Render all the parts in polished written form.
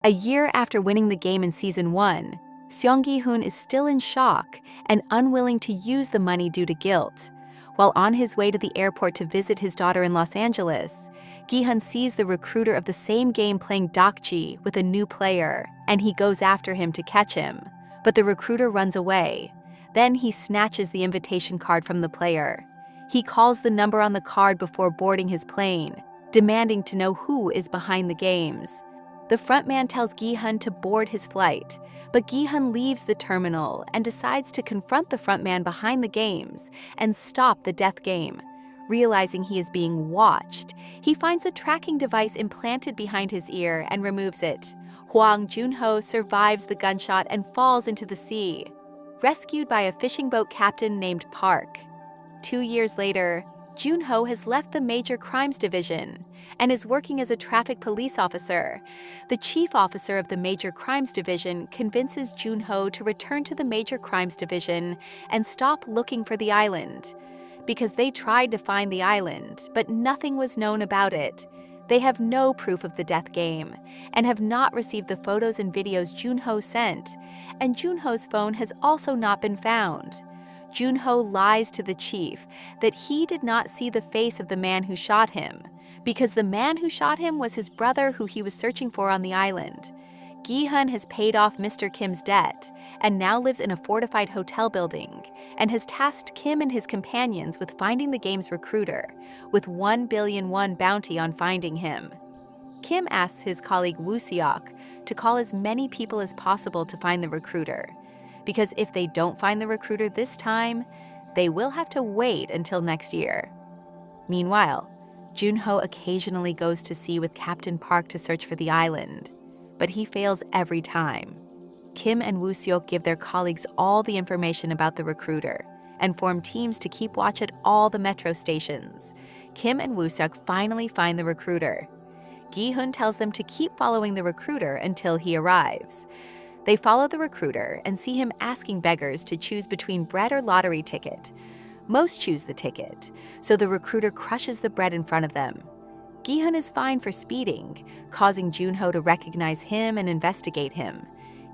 A year after winning the game in Season 1, Seong Gi-hun is still in shock and unwilling to use the money due to guilt. While on his way to the airport to visit his daughter in Los Angeles, Gi-hun sees the recruiter of the same game playing Dokji with a new player, and he goes after him to catch him. But the recruiter runs away. Then he snatches the invitation card from the player. He calls the number on the card before boarding his plane, demanding to know who is behind the games. The frontman tells Gi-hun to board his flight, but Gi-hun leaves the terminal and decides to confront the frontman behind the games and stop the death game. Realizing he is being watched, he finds the tracking device implanted behind his ear and removes it. Hwang Junho survives the gunshot and falls into the sea, rescued by a fishing boat captain named Park. 2 years later, Junho has left the Major Crimes Division and is working as a traffic police officer. The chief officer of the Major Crimes Division convinces Junho to return to the Major Crimes Division and stop looking for the island. Because they tried to find the island, but nothing was known about it. They have no proof of the death game and have not received the photos and videos Junho sent, and Junho's phone has also not been found. Junho lies to the chief that he did not see the face of the man who shot him, because the man who shot him was his brother who he was searching for on the island. Gi-hun has paid off Mr. Kim's debt and now lives in a fortified hotel building and has tasked Kim and his companions with finding the game's recruiter, with 1 billion won bounty on finding him. Kim asks his colleague Woo Seok to call as many people as possible to find the recruiter, because if they don't find the recruiter this time, they will have to wait until next year. Meanwhile, Junho occasionally goes to sea with Captain Park to search for the island, but he fails every time. Kim and Woo Seok give their colleagues all the information about the recruiter and form teams to keep watch at all the metro stations. Kim and Woo Seok finally find the recruiter. Gi-hun tells them to keep following the recruiter until he arrives. They follow the recruiter and see him asking beggars to choose between bread or lottery ticket. Most choose the ticket, so the recruiter crushes the bread in front of them. Gi-hun is fined for speeding, causing Junho to recognize him and investigate him.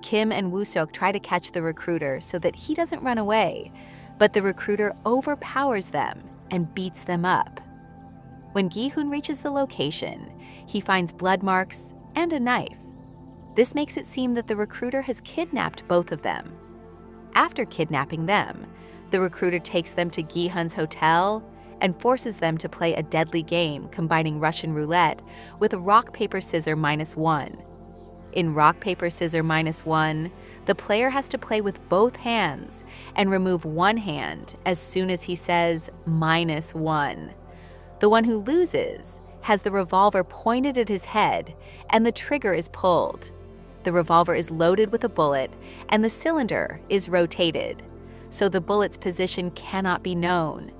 Kim and Woo Seok try to catch the recruiter so that he doesn't run away, but the recruiter overpowers them and beats them up. When Gi-hun reaches the location, he finds blood marks and a knife. This makes it seem that the recruiter has kidnapped both of them. After kidnapping them, the recruiter takes them to Gi-hun's hotel and forces them to play a deadly game combining Russian roulette with rock, paper, scissors -1. In rock, paper, scissors -1, the player has to play with both hands and remove one hand as soon as he says -1. The one who loses has the revolver pointed at his head and the trigger is pulled. The revolver is loaded with a bullet and the cylinder is rotated, so the bullet's position cannot be known.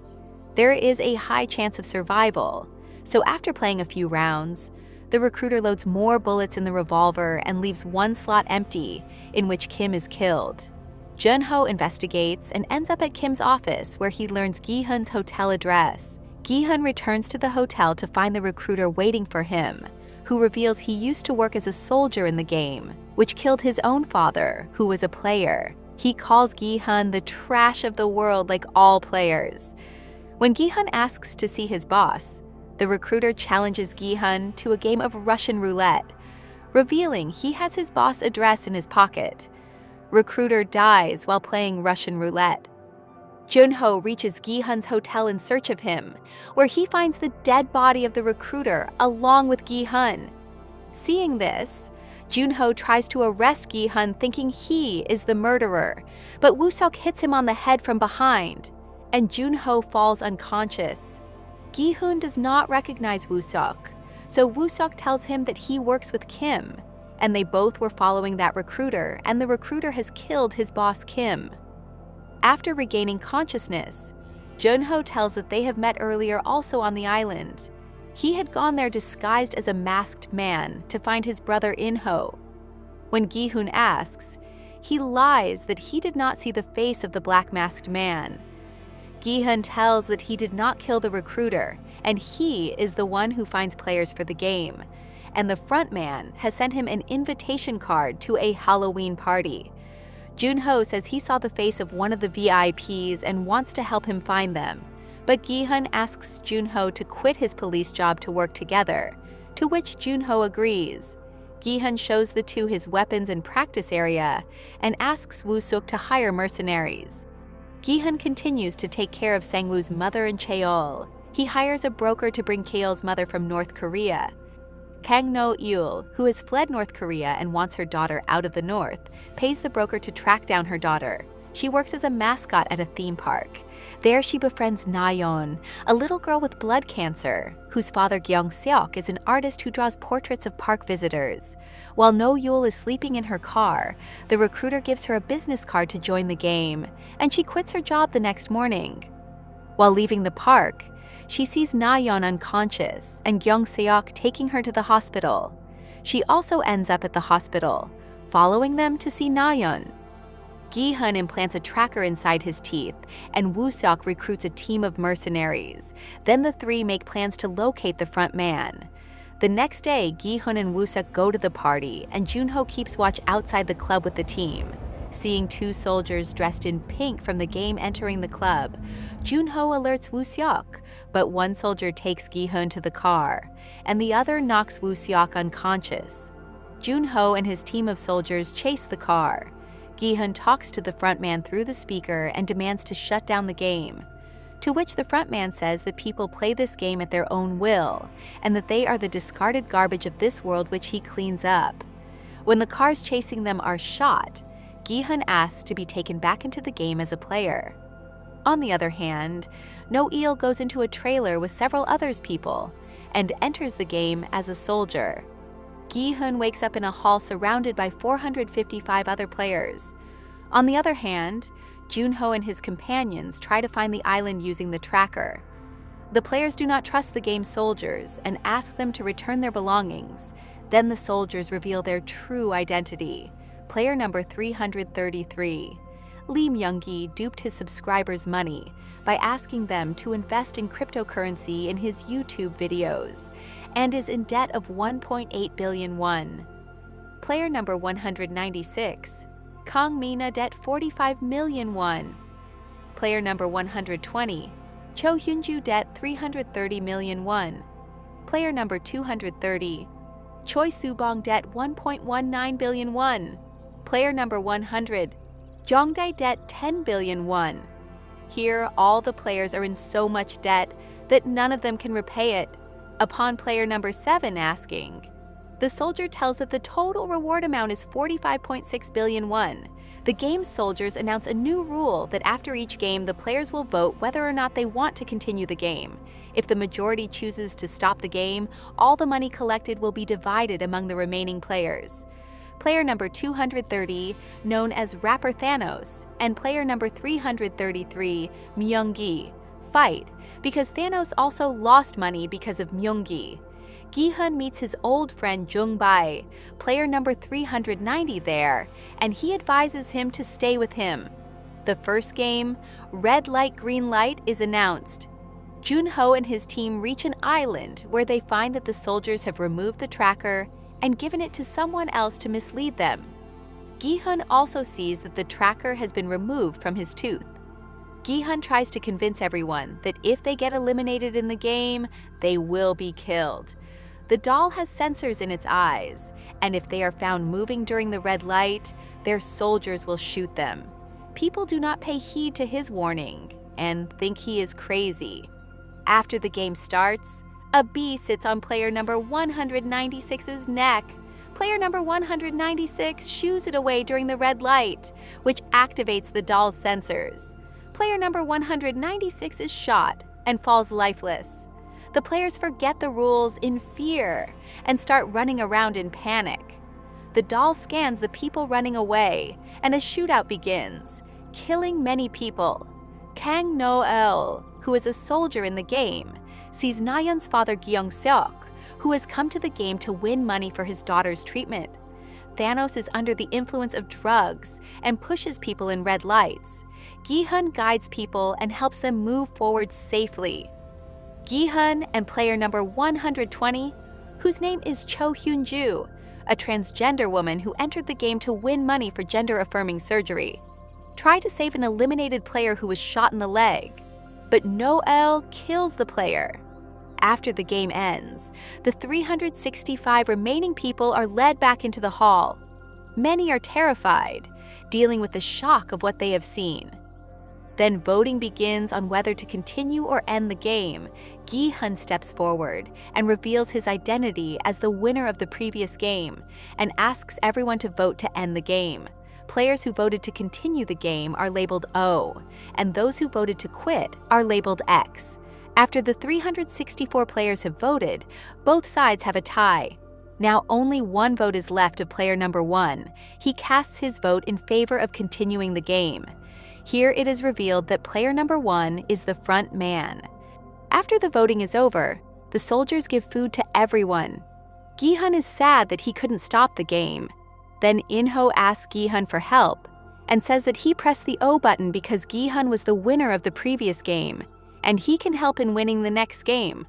There is a high chance of survival, so after playing a few rounds, the recruiter loads more bullets in the revolver and leaves one slot empty, in which Kim is killed. Junho investigates and ends up at Kim's office, where he learns Gi-hun's hotel address. Gi-hun returns to the hotel to find the recruiter waiting for him, who reveals he used to work as a soldier in the game, which killed his own father, who was a player. He calls Gi-hun the trash of the world like all players. When Gi-hun asks to see his boss, the recruiter challenges Gi-hun to a game of Russian roulette, revealing he has his boss' address in his pocket. Recruiter dies while playing Russian roulette. Junho reaches Gi-hun's hotel in search of him, where he finds the dead body of the recruiter along with Gi-hun. Seeing this, Junho tries to arrest Gi-hun thinking he is the murderer, but Woo Seok hits him on the head from behind, and Junho falls unconscious. Gi-hun does not recognize Woo Seok, so Woo Seok tells him that he works with Kim, and they both were following that recruiter, and the recruiter has killed his boss Kim. After regaining consciousness, Junho tells that they have met earlier also on the island. He had gone there disguised as a masked man to find his brother In-ho. When Gi-hun asks, he lies that he did not see the face of the black masked man. Gi-hun tells that he did not kill the recruiter, and he is the one who finds players for the game, and the frontman has sent him an invitation card to a Halloween party. Junho says he saw the face of one of the VIPs and wants to help him find them, but Gi-hun asks Junho to quit his police job to work together, to which Junho agrees. Gi-hun shows the two his weapons and practice area and asks Woo-suk to hire mercenaries. Gi-hun continues to take care of Sang-woo's mother and Cheol. He hires a broker to bring Cheol's mother from North Korea. Kang No-eul, who has fled North Korea and wants her daughter out of the north, pays the broker to track down her daughter. She works as a mascot at a theme park. There she befriends Na-yeon, a little girl with blood cancer, whose father Gyeong-seok is an artist who draws portraits of park visitors. While No-eul is sleeping in her car, the recruiter gives her a business card to join the game, and she quits her job the next morning. While leaving the park, she sees Na-yeon unconscious and Gyeong-seok taking her to the hospital. She also ends up at the hospital, following them to see Na-yeon. Gi-hun implants a tracker inside his teeth, and Woo-suk recruits a team of mercenaries. Then the three make plans to locate the front man. The next day, Gi-hun and Woo-suk go to the party, and Junho keeps watch outside the club with the team. Seeing two soldiers dressed in pink from the game entering the club, Junho alerts Woo-seok, but one soldier takes Gi-hun to the car, and the other knocks Woo-seok unconscious. Junho and his team of soldiers chase the car. Gi-hun talks to the frontman through the speaker and demands to shut down the game, to which the frontman says that people play this game at their own will, and that they are the discarded garbage of this world which he cleans up. When the cars chasing them are shot, Gi-hun asks to be taken back into the game as a player. On the other hand, No-eul goes into a trailer with several others people and enters the game as a soldier. Gi-hun wakes up in a hall surrounded by 455 other players. On the other hand, Junho and his companions try to find the island using the tracker. The players do not trust the game's soldiers and ask them to return their belongings. Then the soldiers reveal their true identity. Player number 333. Lee Myung-gi duped his subscribers' money by asking them to invest in cryptocurrency in his YouTube videos, and is in debt of 1.8 billion won. Player number 196. Kang Mina debt 45 million won. Player number 120. Cho Hyunju debt 330 million won. Player number 230. Choi Subong debt 1.19 billion won. Player number 100. Jongdae debt 10 billion won. Here, all the players are in so much debt that none of them can repay it. Upon player number 7 asking, the soldier tells that the total reward amount is 45.6 billion won. The game's soldiers announce a new rule that after each game, the players will vote whether or not they want to continue the game. If the majority chooses to stop the game, all the money collected will be divided among the remaining players. Player number 230, known as Rapper Thanos, and player number 333, Myung-gi, fight because Thanos also lost money because of Myung-gi. Gi-hun meets his old friend Jung-bae, player number 390 there, and he advises him to stay with him. The first game, Red Light, Green Light, is announced. Junho and his team reach an island where they find that the soldiers have removed the tracker and given it to someone else to mislead them. Gi-hun also sees that the tracker has been removed from his tooth. Gi-hun tries to convince everyone that if they get eliminated in the game, they will be killed. The doll has sensors in its eyes, and if they are found moving during the red light, their soldiers will shoot them. People do not pay heed to his warning and think he is crazy. After the game starts, a bee sits on player number 196's neck. Player number 196 shoos it away during the red light, which activates the doll's sensors. Player number 196 is shot and falls lifeless. The players forget the rules in fear and start running around in panic. The doll scans the people running away, and a shootout begins, killing many people. Kang No-eul, who is a soldier in the game, sees Na-yeon's father Gyeong-seok, who has come to the game to win money for his daughter's treatment. Thanos is under the influence of drugs and pushes people in red lights. Gi-hun guides people and helps them move forward safely. Gi-hun and player number 120 whose name is Cho Hyun-ju, a transgender woman who entered the game to win money for gender-affirming surgery. Try to save an eliminated player who was shot in the leg, but Noel kills the player. After the game ends, the 365 remaining people are led back into the hall. Many are terrified, dealing with the shock of what they have seen. Then voting begins on whether to continue or end the game. Gi-hun steps forward and reveals his identity as the winner of the previous game and asks everyone to vote to end the game. Players who voted to continue the game are labeled O, and those who voted to quit are labeled X. After the 364 players have voted, both sides have a tie. Now only one vote is left of player number 1. He casts his vote in favor of continuing the game. Here it is revealed that player number 1 is the front man. After the voting is over, the soldiers give food to everyone. Gi-hun is sad that he couldn't stop the game. Then In-ho asks Gi-hun for help and says that he pressed the O button because Gi-hun was the winner of the previous game, and he can help in winning the next game.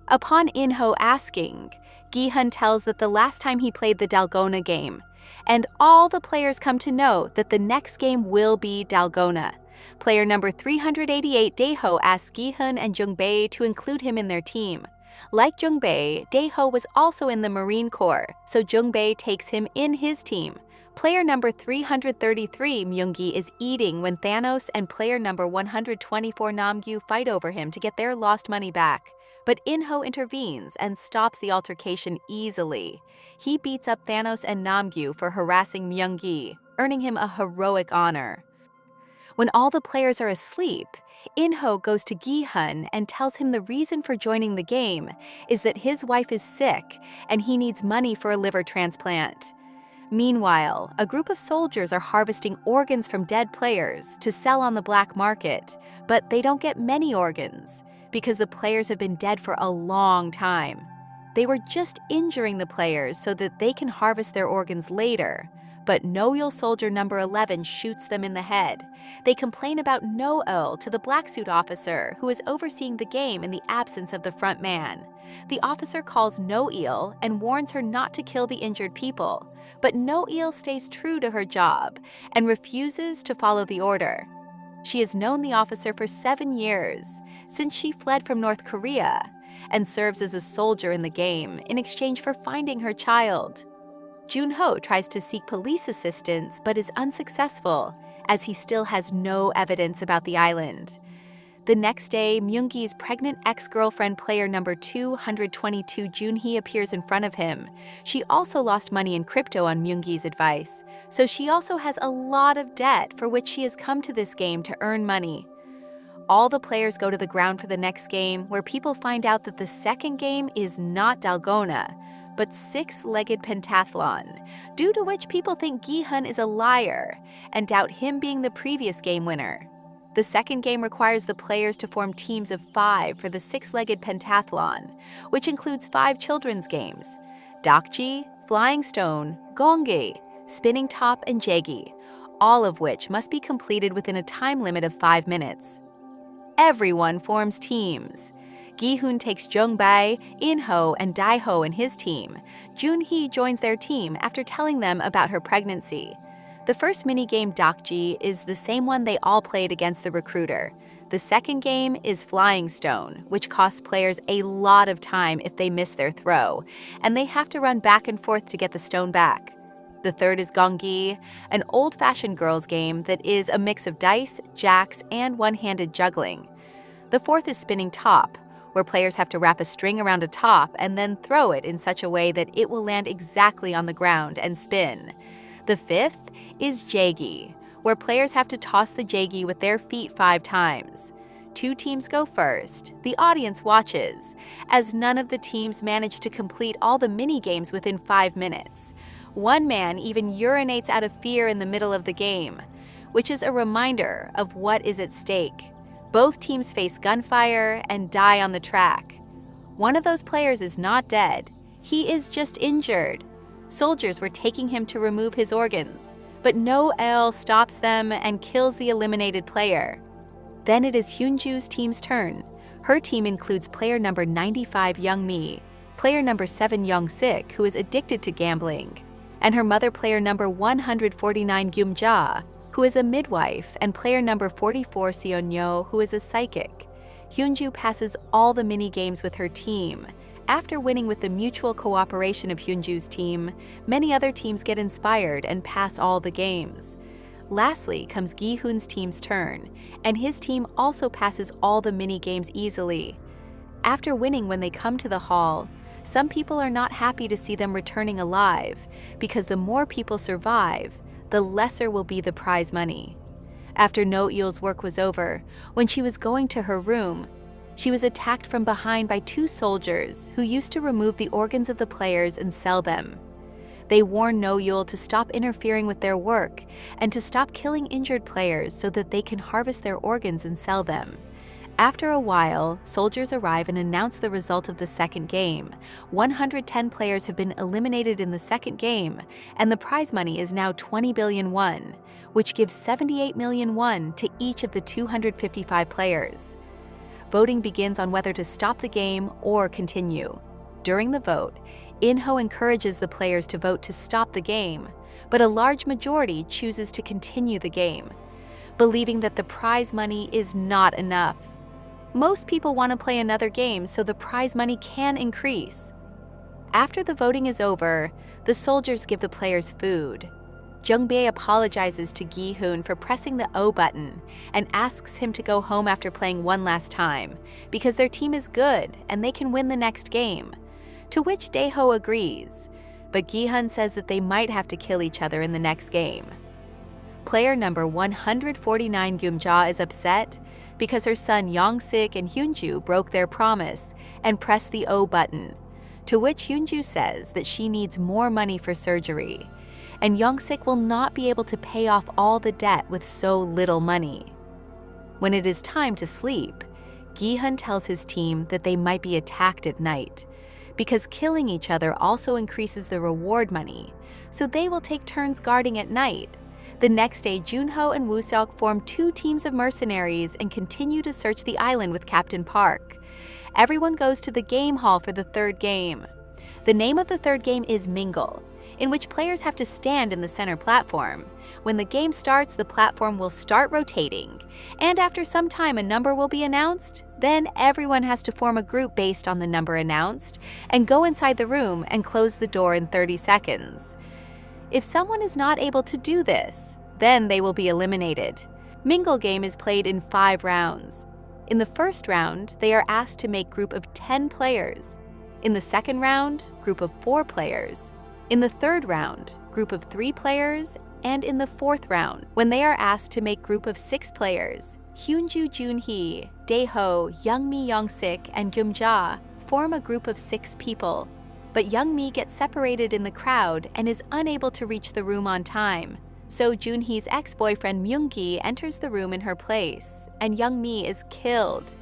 Upon In-ho asking, Gi-hun tells that the last time he played the Dalgona game, and all the players come to know that the next game will be Dalgona. Player number 388 Daeho asks Gi-hun and Jung-bae to include him in their team. Like Jung-bae, Daeho was also in the Marine Corps, so Jung-bae takes him in his team. Player number 333 Myung-gi is eating when Thanos and player number 124 Namgyu fight over him to get their lost money back. But In-ho intervenes and stops the altercation easily. He beats up Thanos and Namgyu for harassing Myung-gi, earning him a heroic honor. When all the players are asleep, In-ho goes to Gi-hun and tells him the reason for joining the game is that his wife is sick and he needs money for a liver transplant. Meanwhile, a group of soldiers are harvesting organs from dead players to sell on the black market, but they don't get many organs because the players have been dead for a long time. They were just injuring the players so that they can harvest their organs later, but Noel soldier number 11 shoots them in the head. They complain about Noel to the black suit officer who is overseeing the game in the absence of the front man. The officer calls Noel and warns her not to kill the injured people, but Noel stays true to her job and refuses to follow the order. She has known the officer for 7 years, since she fled from North Korea, and serves as a soldier in the game in exchange for finding her child. Jun-ho tries to seek police assistance but is unsuccessful, as he still has no evidence about the island. The next day, Myung-gi's pregnant ex-girlfriend player number 222 Jun-hee appears in front of him. She also lost money in crypto on Myung-gi's advice, so she also has a lot of debt for which she has come to this game to earn money. All the players go to the ground for the next game, where people find out that the second game is not Dalgona, but six-legged pentathlon, due to which people think Gi-hun is a liar and doubt him being the previous game winner. The second game requires the players to form teams of 5 for the six-legged pentathlon, which includes 5 children's games: Dakji, Flying Stone, Gongi, Spinning Top, and Jegi, all of which must be completed within a time limit of 5 minutes. Everyone forms teams. Gi-hun takes Jung-bae, In-ho, and Daeho in his team. Jun-hee joins their team after telling them about her pregnancy. The first minigame Dakji is the same one they all played against the recruiter. The second game is Flying Stone, which costs players a lot of time if they miss their throw, and they have to run back and forth to get the stone back. The third is Gongi, an old-fashioned girls' game that is a mix of dice, jacks, and one-handed juggling. The fourth is Spinning Top, where players have to wrap a string around a top and then throw it in such a way that it will land exactly on the ground and spin. The fifth is Jegi, where players have to toss the Jegi with their feet 5 times. 2 teams go first. The audience watches, as none of the teams manage to complete all the mini-games within 5 minutes. One man even urinates out of fear in the middle of the game, which is a reminder of what is at stake. Both teams face gunfire and die on the track. One of those players is not dead. He is just injured. Soldiers were taking him to remove his organs, but Noel stops them and kills the eliminated player. Then it is Hyunju's team's turn. Her team includes player number 95 Young-mi, player number 7 Young-sik, who is addicted to gambling, and her mother, player number 149 Gyum-ja, who is a midwife, and player number 44 Seon-yo, who is a psychic. Hyunju passes all the mini-games with her team. After winning with the mutual cooperation of Hyunju's team, many other teams get inspired and pass all the games. Lastly comes Gi-hun's team's turn, and his team also passes all the mini-games easily. After winning when they come to the hall, some people are not happy to see them returning alive, because the more people survive, the lesser will be the prize money. After No-il's work was over, when she was going to her room, she was attacked from behind by 2 soldiers who used to remove the organs of the players and sell them. They warn No-il to stop interfering with their work and to stop killing injured players so that they can harvest their organs and sell them. After a while, soldiers arrive and announce the result of the second game. 110 players have been eliminated in the second game, and the prize money is now 20 billion won, which gives 78 million won to each of the 255 players. Voting begins on whether to stop the game or continue. During the vote, In-ho encourages the players to vote to stop the game, but a large majority chooses to continue the game, believing that the prize money is not enough. Most people want to play another game so the prize money can increase. After the voting is over, the soldiers give the players food. Jung-bae apologizes to Gi-hun for pressing the O button and asks him to go home after playing one last time because their team is good and they can win the next game, to which Dae-ho agrees, but Gi-hun says that they might have to kill each other in the next game. Player number 149 Gyum-ja is upset because her son Young-sik and Hyunju broke their promise and pressed the O button, to which Hyunju says that she needs more money for surgery, and Young-sik will not be able to pay off all the debt with so little money. When it is time to sleep, Gi-hun tells his team that they might be attacked at night, because killing each other also increases the reward money, so they will take turns guarding at night. The next day, Junho and Woo-seok form 2 teams of mercenaries and continue to search the island with Captain Park. Everyone goes to the game hall for the third game. The name of the third game is Mingle, in which players have to stand in the center platform. When the game starts, the platform will start rotating, and after some time a number will be announced. Then everyone has to form a group based on the number announced and go inside the room and close the door in 30 seconds. If someone is not able to do this, then they will be eliminated. Mingle game is played in 5 rounds. In the first round, they are asked to make group of 10 players. In the second round, group of 4 players. In the third round, group of 3 players. And in the fourth round, when they are asked to make group of 6 players, Hyunju Junhee, Dae-ho, Young-mi Young-sik, and Gyum-ja form a group of 6 people. But Young-mi gets separated in the crowd and is unable to reach the room on time. So Junhee's ex-boyfriend Myung-gi enters the room in her place, and Young-mi is killed.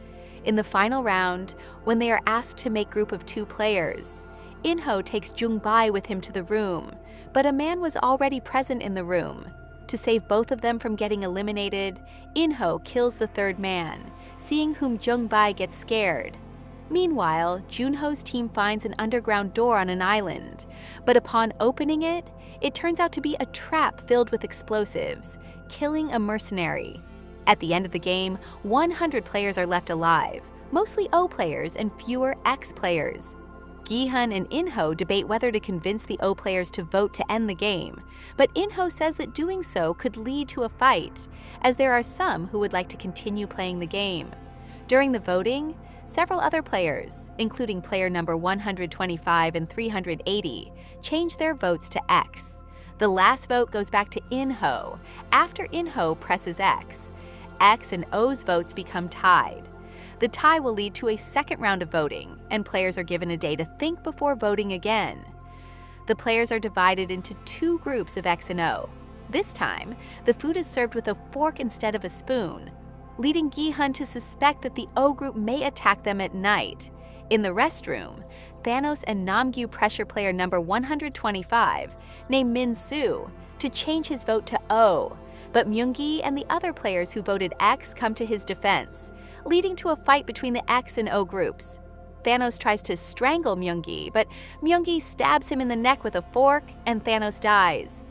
In the final round, when they are asked to make group of 2 players, In-ho takes Jung-bae with him to the room, but a man was already present in the room. To save both of them from getting eliminated, In-ho kills the third man, seeing whom Jung-bae gets scared. Meanwhile, Junho's team finds an underground door on an island, but upon opening it, it turns out to be a trap filled with explosives, killing a mercenary. At the end of the game, 100 players are left alive, mostly O players and fewer X players. Gi-hun and In-ho debate whether to convince the O players to vote to end the game, but In-ho says that doing so could lead to a fight, as there are some who would like to continue playing the game. During the voting, several other players, including player number 125 and 380, change their votes to X. The last vote goes back to In-ho after In-ho presses X. X and O's votes become tied. The tie will lead to a second round of voting, and players are given a day to think before voting again. The players are divided into 2 groups of X and O. This time, the food is served with a fork instead of a spoon, leading Gi-hun to suspect that the O group may attack them at night. In the restroom, Thanos and Namgyu pressure player number 125, named Min-soo, to change his vote to O, but Myung-gi and the other players who voted X come to his defense, leading to a fight between the X and O groups. Thanos tries to strangle Myung-gi, but Myung-gi stabs him in the neck with a fork and Thanos dies.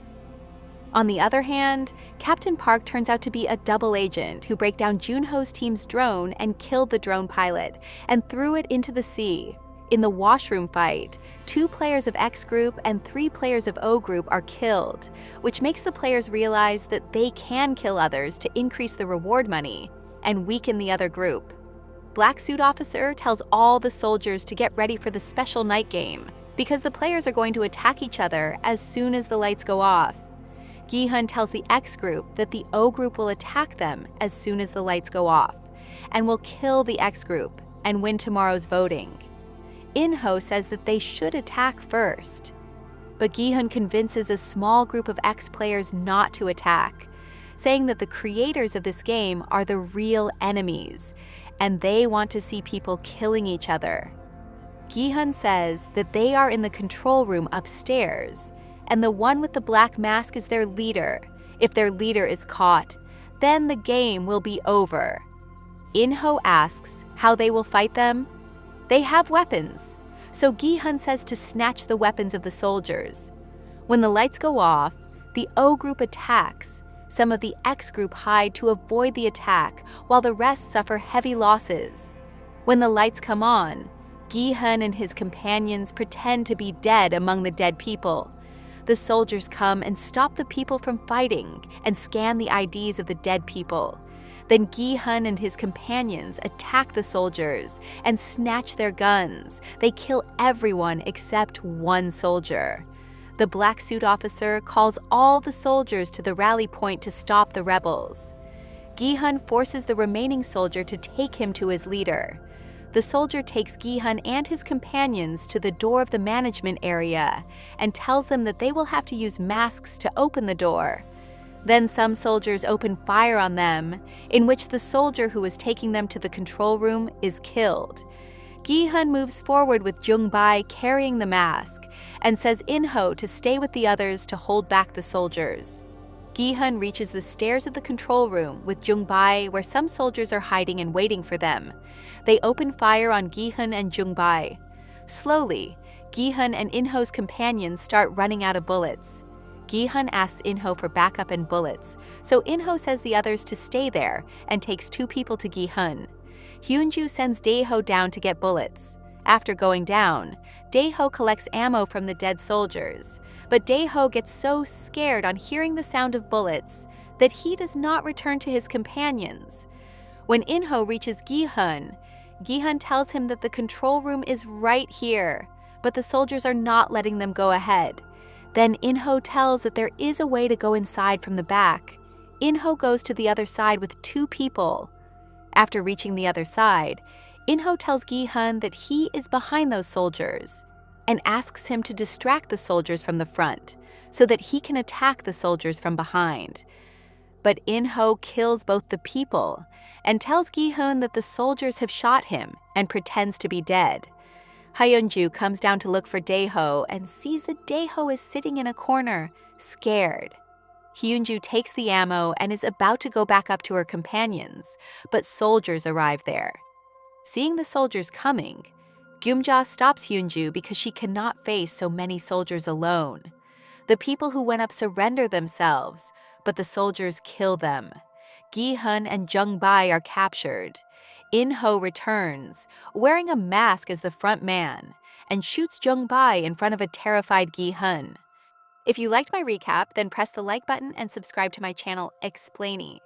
On the other hand, Captain Park turns out to be a double agent who broke down Junho's team's drone and killed the drone pilot and threw it into the sea. In the washroom fight, 2 players of X group and 3 players of O group are killed, which makes the players realize that they can kill others to increase the reward money and weaken the other group. Black Suit Officer tells all the soldiers to get ready for the special night game because the players are going to attack each other as soon as the lights go off. Gi-hun tells the X group that the O group will attack them as soon as the lights go off and will kill the X group and win tomorrow's voting. In-ho says that they should attack first. But Gi-hun convinces a small group of X players not to attack, saying that the creators of this game are the real enemies and they want to see people killing each other. Gi-hun says that they are in the control room upstairs and the one with the black mask is their leader. If their leader is caught, then the game will be over. In-ho asks how they will fight them. They have weapons, so Gi-hun says to snatch the weapons of the soldiers. When the lights go off, the O group attacks. Some of the X group hide to avoid the attack, while the rest suffer heavy losses. When the lights come on, Gi-hun and his companions pretend to be dead among the dead people. The soldiers come and stop the people from fighting and scan the IDs of the dead people. Then Gi-hun and his companions attack the soldiers and snatch their guns. They kill everyone except one soldier. The Black Suit Officer calls all the soldiers to the rally point to stop the rebels. Gi-hun forces the remaining soldier to take him to his leader. The soldier takes Gi-hun and his companions to the door of the management area and tells them that they will have to use masks to open the door. Then some soldiers open fire on them, in which the soldier who is taking them to the control room is killed. Gi-hun moves forward with Jung-bae carrying the mask and says In-ho to stay with the others to hold back the soldiers. Gi-hun reaches the stairs of the control room with Jung-bae where some soldiers are hiding and waiting for them. They open fire on Gi-hun and Jung-bae. Slowly, Gi-hun and In-ho's companions start running out of bullets. Gi-hun asks In-ho for backup and bullets, so In-ho says the others to stay there and takes 2 people to Gi-hun. Hyunju sends Dae-ho down to get bullets. After going down, Dae-ho collects ammo from the dead soldiers, but Dae-ho gets so scared on hearing the sound of bullets that he does not return to his companions. When In-ho reaches Gi-hun, Gi-hun tells him that the control room is right here, but the soldiers are not letting them go ahead. Then In-ho tells that there is a way to go inside from the back. In-ho goes to the other side with 2 people. After reaching the other side, In-ho tells Gi-hun that he is behind those soldiers and asks him to distract the soldiers from the front so that he can attack the soldiers from behind. But In-ho kills both the people and tells Gi-hun that the soldiers have shot him and pretends to be dead. Hyunju comes down to look for Dae-ho and sees that Dae-ho is sitting in a corner, scared. Hyunju takes the ammo and is about to go back up to her companions, but soldiers arrive there. Seeing the soldiers coming, Gyumja stops Hyunju because she cannot face so many soldiers alone. The people who went up surrender themselves, but the soldiers kill them. Gi-hun and Jung-bae are captured. In-ho returns, wearing a mask as the front man, and shoots Jung-bae in front of a terrified Gi-hun. If you liked my recap, then press the like button and subscribe to my channel, Explainy.